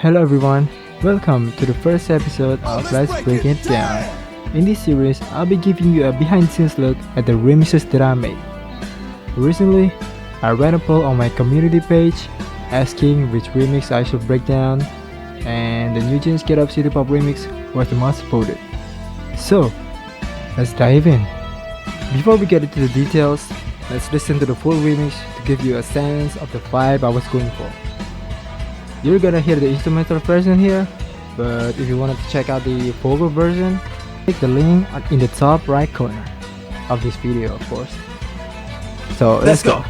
Hello everyone, welcome to the first episode of Let's Break It Down. In this series, I'll be giving you a behind the scenes look at the remixes that I made. Recently, I ran a poll on my community page asking which remix I should break down, and the NewJeans Get Up City Pop remix was the most voted. So, let's dive in. Before we get into the details, let's listen to the full remix to give you a sense of the vibe I was going for. You're gonna hear the instrumental version here, but if you wanted to check out the vocal version, click the link in the top right corner of this video, of course. So let's go!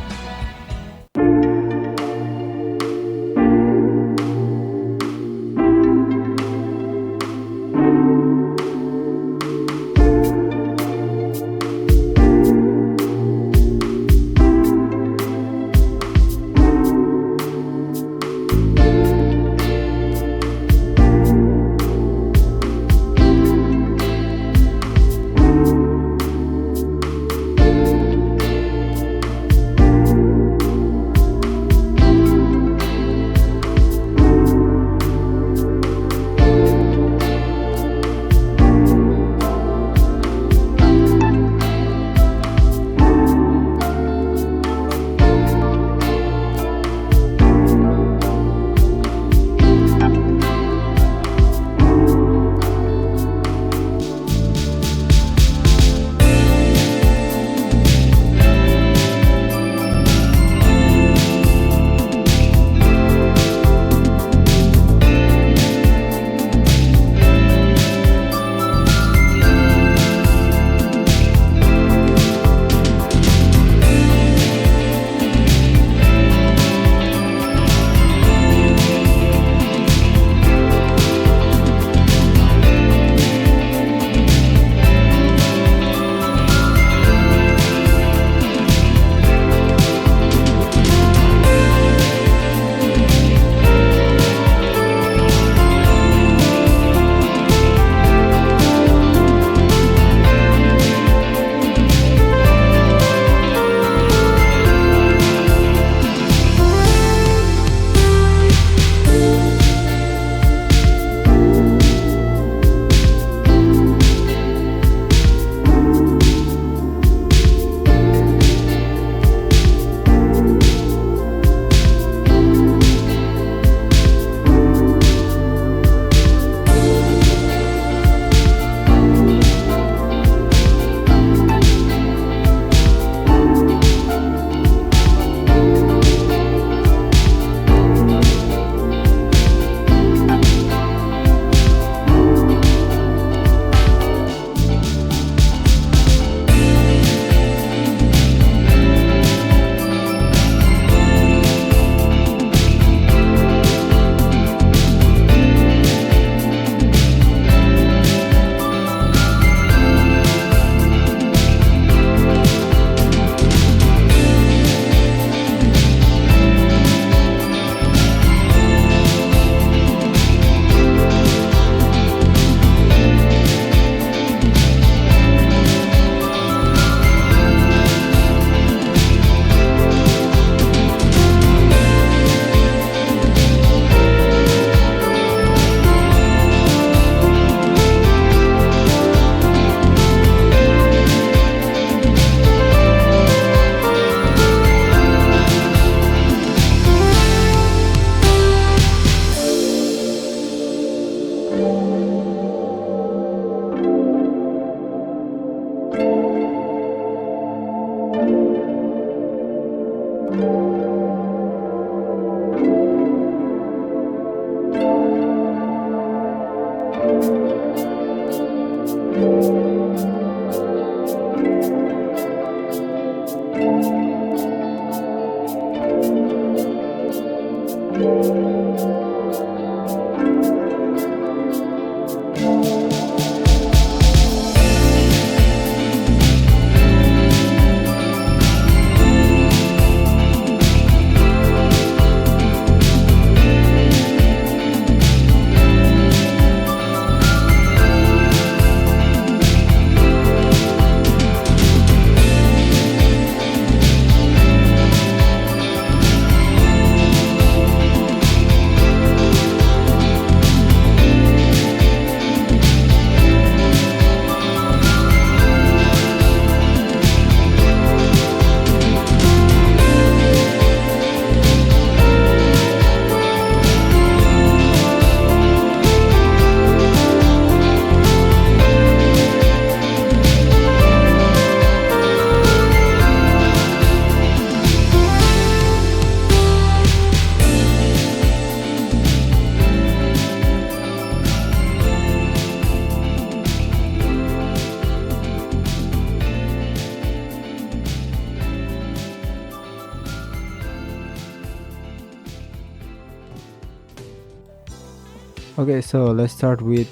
Okay, so let's start with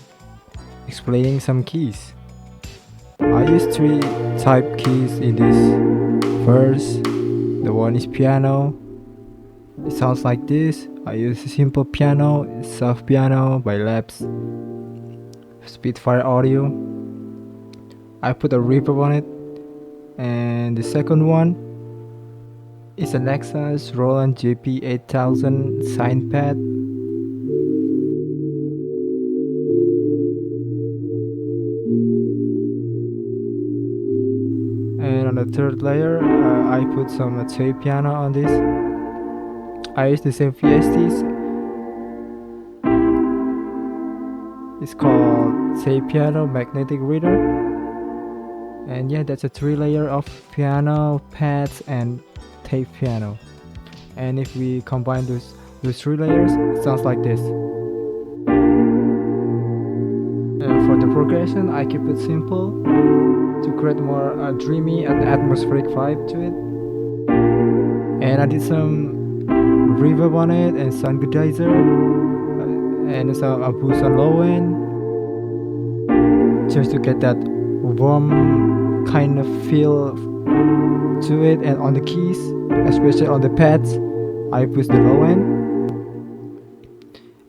explaining some keys. I use three type keys in this. First, the one is piano. It sounds like this. I use a simple piano, soft piano by Labs Spitfire Audio. I put a reverb on it. And the second one is a Nexus Roland JP8000 sign pad. And on the third layer, I put some tape piano on this. I use the same VSTs. It's called tape piano magnetic reader. And yeah, that's a 3-layer of piano, pads, and tape piano. And if we combine those 3 layers, it sounds like this. And for the progression, I keep it simple to create more dreamy and atmospheric vibe to it. And I did some reverb on it and sound goodizer and some boost on low end just to get that warm kind of feel to it. And on the keys, especially on the pads, I push the low end.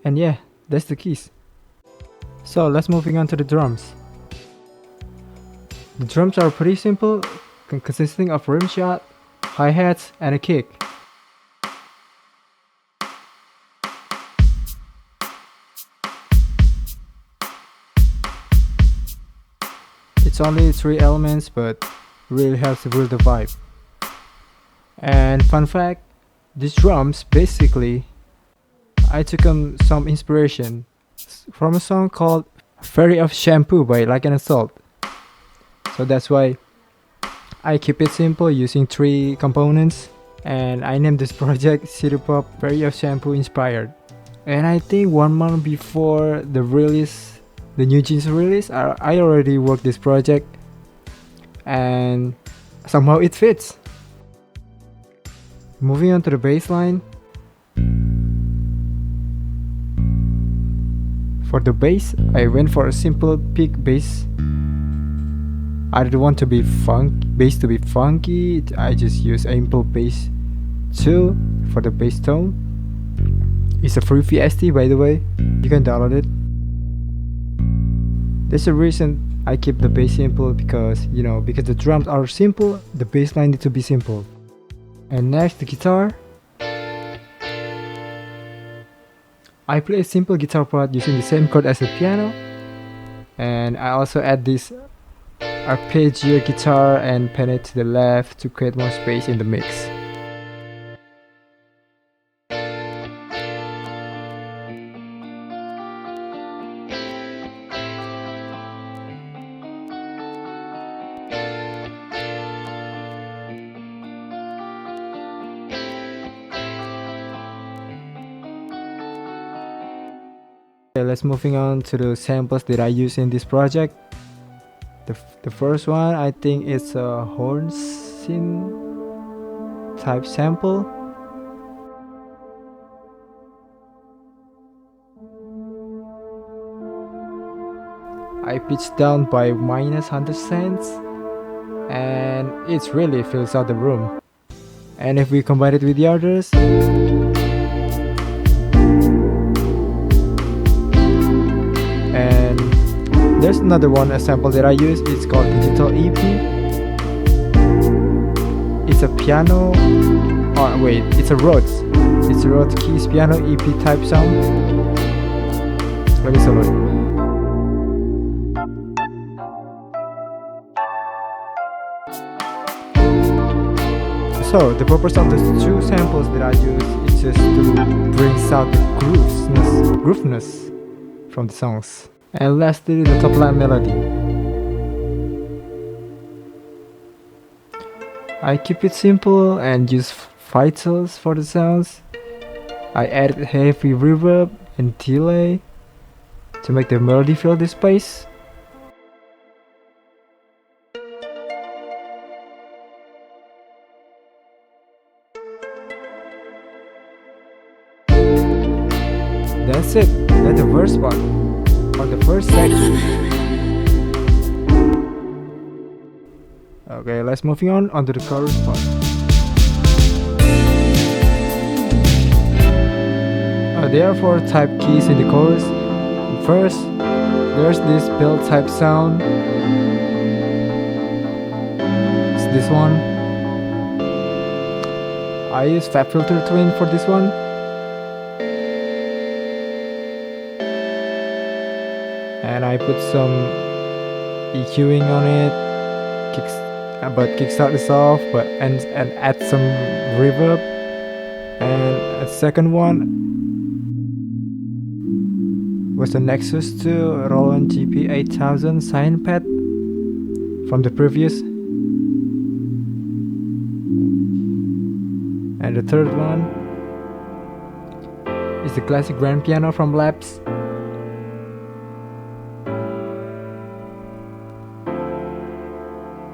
And yeah, that's the keys. So let's moving on to the drums. The drums are pretty simple, consisting of rim shot, hi-hats, and a kick. It's only 3 elements, but really helps to build the vibe. And fun fact, these drums basically, I took some inspiration from a song called Fairy of Shampoo by Like an Assault. So that's why I keep it simple using 3 components, and I named this project City Pop Fairy of Shampoo Inspired. And I think 1 month before the release, the NewJeans release, I already worked this project, and somehow it fits. Moving on to the bass line. For the bass, I went for a simple pick bass. I didn't want bass to be funky. I just use Ample Bass 2 for the bass tone. It's a free VST, by the way. You can download it. There's a reason I keep the bass simple, because the drums are simple, the bass line needs to be simple. And next, the guitar. I play a simple guitar part using the same chord as the piano, and I also add this arpeggio guitar and pan it to the left to create more space in the mix. Okay, let's moving on to the samples that I use in this project. The first one, I think it's a horn synth type sample. I pitched down by -100 cents, and it really fills out the room. And if we combine it with the others, and there's another one, a sample that I use. It's called Digital EP. It's a piano. Oh wait, it's a Rhodes. It's a Rhodes keys piano EP type sound. Let me solo it. So the purpose of the 2 samples that I use is just to bring out the grooveness from the songs. And lastly, the top line melody. I keep it simple and use vitals for the sounds. I added heavy reverb and delay to make the melody fill the space. That's it. That's the worst part, or the first section. Okay, let's moving on onto the chorus part. There are 4 type keys in the chorus. First, there's this bell type sound. It's this one. I use Fab Filter Twin for this one. And I put some EQing on it, but kickstart is off, and add some reverb. And a second one was the Nexus 2 Roland GP8000 sign pad from the previous. And the third one is the classic grand piano from Labs.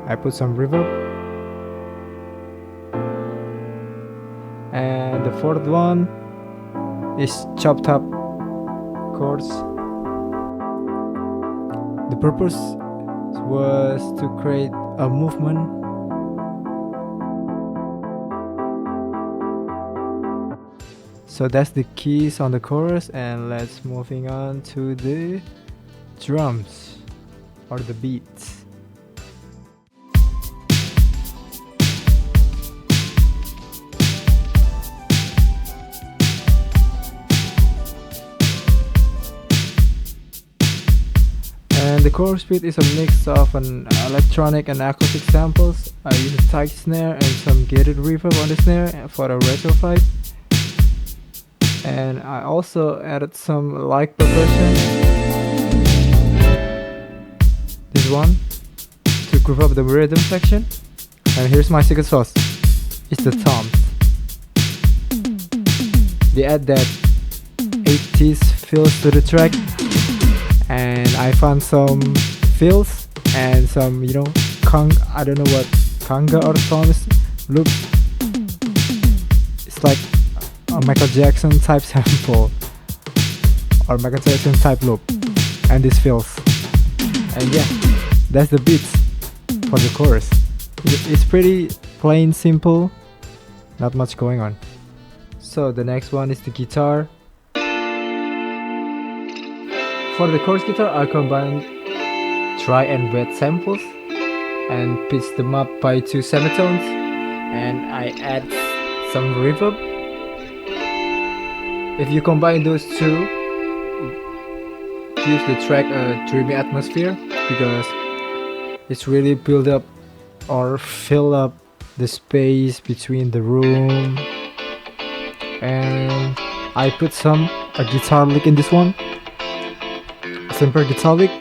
I put some reverb. And the fourth one is chopped up chords. The purpose was to create a movement. So that's the keys on the chorus, and let's moving on to the drums or the beats. The chorus beat is a mix of an electronic and acoustic samples. I use a tight snare and some gated reverb on the snare for a retro vibe. And I also added some light percussion. This one to groove up the rhythm section. And here's my secret sauce. It's the toms. They add that 80s feels to the track. And I found some fills and some, I don't know what conga or toms loop. It's like a Michael Jackson type sample or Michael Jackson type loop, and this fills. And yeah, that's the beats for the chorus. It's pretty plain, simple, not much going on. So the next one is the guitar. For the chorus guitar, I combined dry and wet samples and pitched them up by 2 semitones, and I add some reverb. If you combine those two, gives the track a dreamy atmosphere because it's really build up or fill up the space between the room. And I put a guitar lick in this one. Simple guitar lick.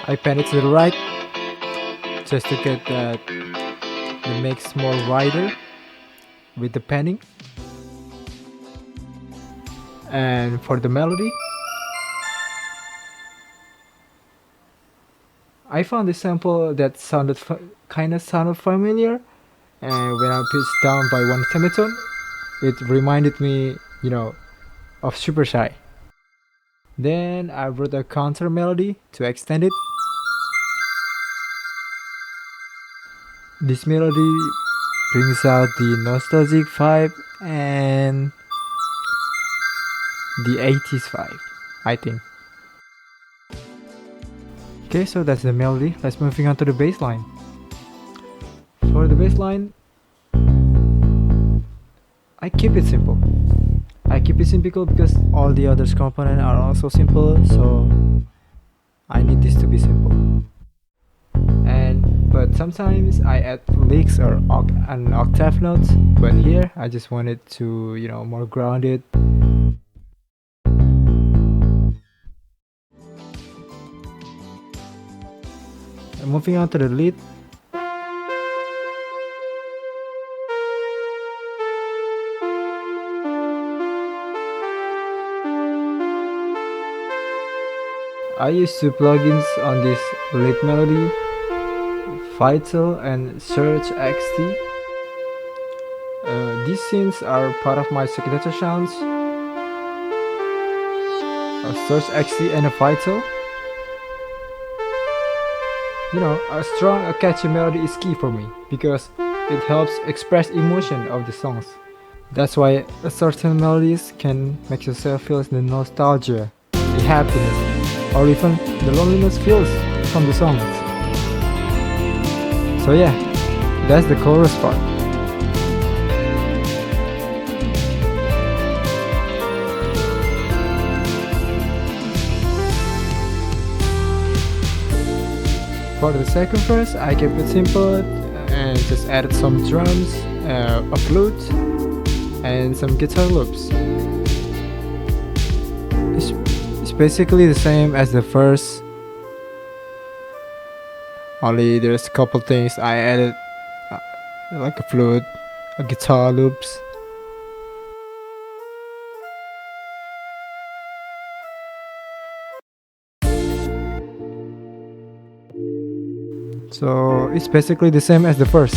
I pan it to the right just to get the mix more wider with the panning. And for the melody, I found this sample that sounded familiar, and when I pitched down by 1 semitone, it reminded me, of Super Shy. Then I wrote a counter melody to extend it. This melody brings out the nostalgic vibe and the 80s vibe, I think. Okay, so that's the melody. Let's moving on to the bass line. For the bass line, I keep it simple. Because all the other components are also simple, so I need this to be simple. But sometimes I add licks or an octave notes, but here I just wanted to, more grounded. Moving on to the lead. I use 2 plugins on this lead melody, Vital and Surge XT. these scenes are part of my signature sounds. A surge XC and a vital. A strong, a catchy melody is key for me because it helps express emotion of the songs. That's why a certain melodies can make yourself feel the nostalgia, the happiness, or even the loneliness feels from the songs. So yeah, that's the chorus part. For the second verse, I kept it simple and just added some drums, a flute, and some guitar loops. It's basically the same as the first, only there's a couple things I added, like a flute, a guitar loops. So it's basically the same as the first.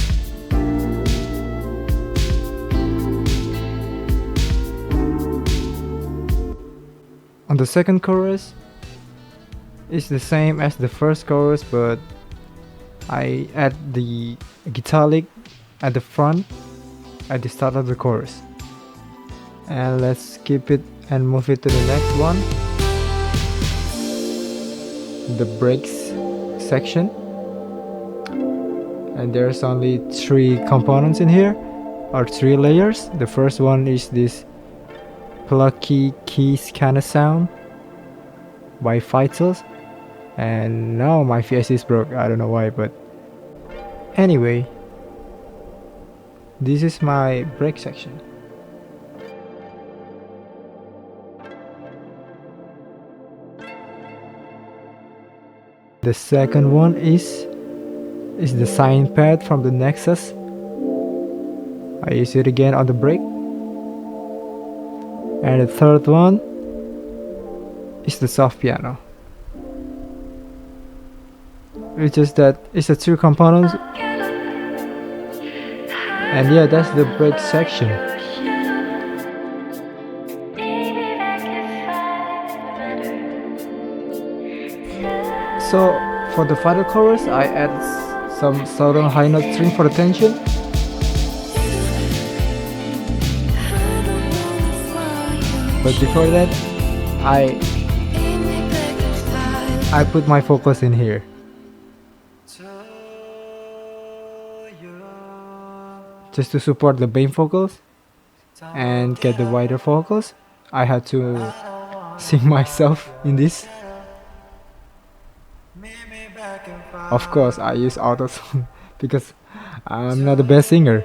On the second chorus, it's the same as the first chorus, but I add the guitar lick at the front at the start of the chorus. And let's skip it and move it to the next one, the breaks section. And there's only 3 components in here, or 3 layers. The first one is this plucky keys kind of sound by Vitals, and now my VST is broke, I don't know why, but anyway, this is my break section. The second one is the sign pad from the Nexus. I use it again on the break. And the third one is the soft piano. It's just that it's the 2 components. And yeah, that's the break section. So for the final chorus, I add some southern high note string for the tension. But before that, I put my vocals in here. Just to support the main vocals and get the wider vocals, I had to sing myself in this. Of course, I use auto-tune because I'm not the best singer.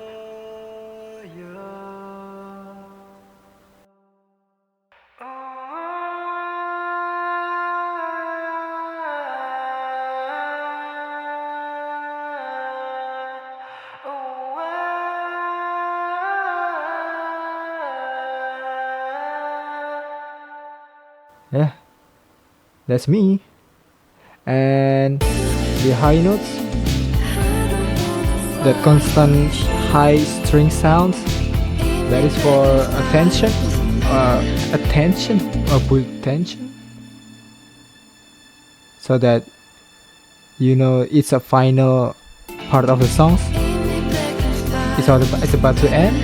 Yeah, that's me. And the high notes, that constant high string sounds, that is for attention or put tension, so that it's a final part of the songs. It's about to end.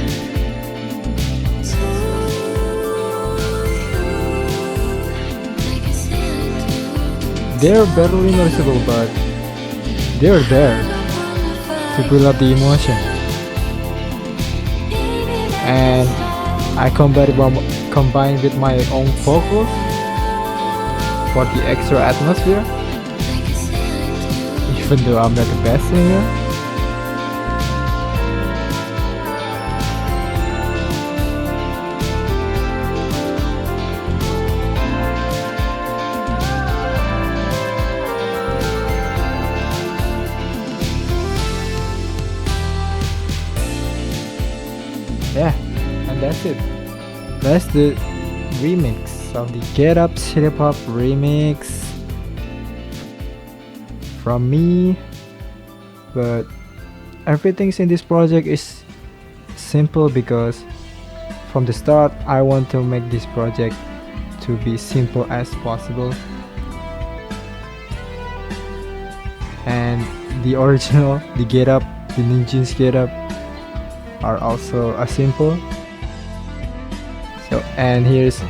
They're barely noticeable, but they're there to build up the emotion. And I combine with my own vocals for the extra atmosphere, even though I'm not the best singer. Yeah, and that's it. That's the remix of the Get Up City Pop remix from me. But everything in this project is simple because from the start I want to make this project to be simple as possible, and the original, the getup, the NewJeans getup are also simple. So, and here's,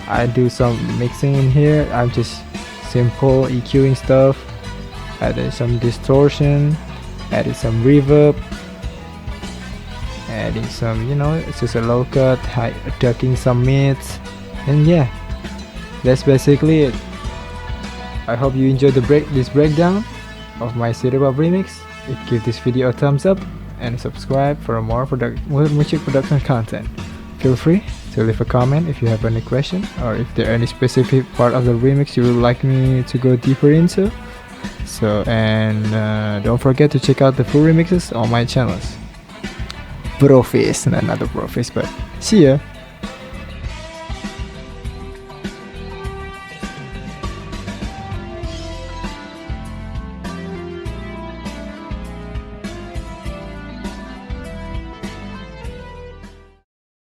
I do some mixing in here. I'm just simple EQing stuff, added some distortion, added some reverb, adding some, it's just a low cut, high, ducking some mids, and yeah, that's basically it. I hope you enjoyed this breakdown of my City Pop remix. Give this video a thumbs up and subscribe for more music production content. Feel free to leave a comment if you have any question, or if there are any specific part of the remix you would like me to go deeper into. So, and don't forget to check out the full remixes on my channels. Profis, not the profis, but see ya.